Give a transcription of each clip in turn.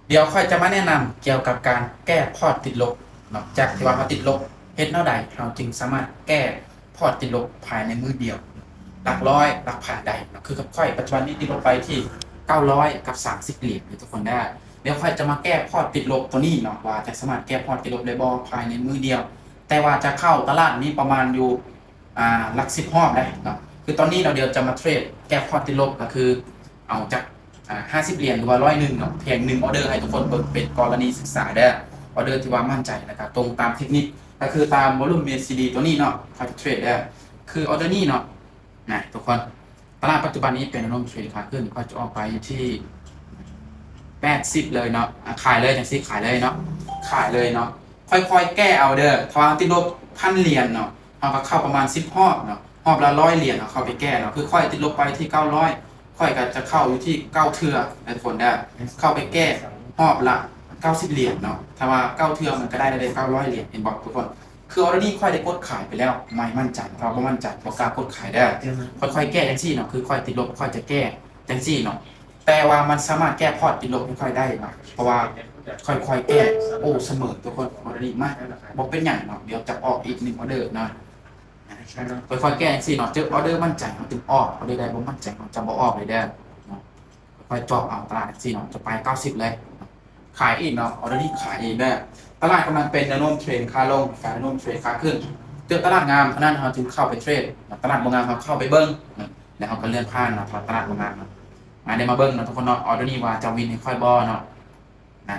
เดี๋ยวค่อยจะมาแนะนำเกี่ยวกับการแก้พอร์ตติดลบเนาะจากที่ว่าเราติดลบเฮ็ดแนวใดเราจึงสามารถแก้พอร์ตติดลบภายในมือเดียวหลักร้อยหลักพันใดเนาะคือกับค่อยปัจจุบันนี้ติดลบไปที่900กับ30เหรียญทุกคนได้เดี๋ยวค่อยจะมาแก้พอร์ตติดลบตัวนี้เนาะว่าจะสามารถแก้พอร์ตติดลบได้บ่ภายในมือเดียวแต่ว่าจะเข้าตลาดนี้ประมาณอยู่หลัก10รอบได้เนาะคือตอนนี้เราเดี๋ยวจะมาเทรดแก้พอร์ตติดลบก็คือเอาจาก50เหรียญหรือว่า100เนาะเพียง1ออเดอร์ให้ทุกคนเปิดเป็นกรณีศึกษาได้ออเดอร์ที่ว่ามั่นใจนะครับตรงตามเทคนิคก็คือตามวอลุ่ม MACD ตัวนี้เนาะเขาจะเทรดได้คือออเดอร์นี้เนาะนะทุกคนตลาดปัจจุบันนี้เป็นแนวโน้มเทรดขาขึ้นก็จะออกไปที่80เลยเนาะขายเลยจังซี่ขายเลยเนาะขายเลยเนาะค่อยๆแก้เอาเด้อทางติดลบ1,000เหรียญเนาะเอาก็เข้าประมาณ10รอบเนาะรอบละ100เหรียญเอาเข้าไปแก้เนาะคือค่อยติดลบไปที่900ค่อยก็จะเข้าอยู่ที่9เทื่อในทุกคนได้เข้าไปแก้รอบละ90เหรียญเนาะถ้าว่า9เทื่อมันก็ได้900เหรียญเห็นบอกทุกคนคือออเรดี้ค่อยได้กดขายไปแล้วไม่มั่นใจเราก็มั่นใจเพราะกล้ากดขายได้ค่อยๆแก้จังซี่เนาะคือค่อยติดลบค่อยจะแก้จังซี่เนาะแต่ว่ามันสามารถแก้พอร์ตติดลบไม่ค่อยได้เนาะเพราะว่าค่อยๆแก้โอ้เสมอทุกคนออเรดี้มากบอกเป็นอย่างเนาะเดี๋ยวจะออกอีก1ออเดอร์เนาะค่อยๆแก้จังซี่เนาะเจอออเดอร์มั่นใจเราถึงออกออเดอร์ใดบ่มั่นใจเราจะบ่ออกเลยเด้อเนาะค่อยๆจอบเอาตลาดจังซี่เนาะจะไป90เลยขายอีกเนาะออเรดี้ขายอีกได้ตลาดกำลังเป็นแนวโน้มเทรนขาลงการแนวโน้มเทรนขาขึ้นเจอตลาดงามเพราะนั้นเราจึงเข้าไปเทรดตลาดบ่งามเราเข้าไปเบิ้งแล้วเราก็เลื่อนผ่านเนาะตลาดบ่งามเนาะได้มาเบิ้งเนาะทุกคนเนาะออเดอร์นี้ว่าจะวินให้ค่อยบ่เนาะนะ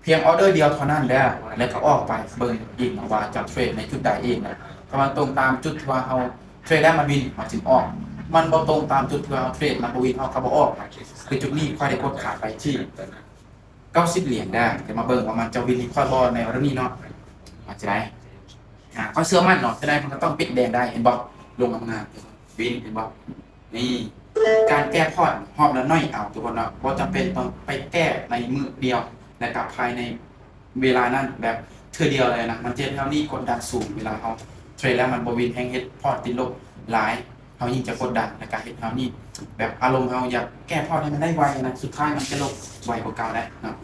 เพียงออเดอร์เดียวเท่านั้นเด้อแล้วก็ออกไปเบิ้งอีกเนาะว่าจะเทรดในจุดใดอีกนะถ้ามันตรงตามจุดที่ว่าเราเทรดแล้วมันวินเราจึงออกมันบ่ตรงตามจุดที่ว่าเราเทรดมันบ่วินเราก็บ่ออกคือจุดนี้ค่อยได้กดขาดไปที่90เหรียญได้จะมาเบิ่งว่ามันจะวินให้ค่อยบ่ในออเดอร์นี้เนาะอาจจะได้ค่อยเชื่อมั่นเนาะจะได้มันก็ต้องปิดแดงได้เห็นบ่ลงงามๆวินเห็นบ่นี่การแก้พอร์ตหอบละน้อยเอาทุกคนเนาะบ่จำเป็นต้องไปแก้ในมือเดียวและกับภายในเวลานั้นแบบเทื่อเดียวเลยนะมันเจ็บเท่านี้กดดันสูงเวลาเฮาเทรดแล้วมันบ่วินแฮงเฮ็ดพอร์ตติดลบหลายเฮายิ่งจะกดดันและก็เฮ็ดเฮานี่แบบอารมณ์เฮาอยากแก้พอร์ตให้มันได้ไวนะสุดท้ายมันจะลบไวกว่าเก่าได้เนาะ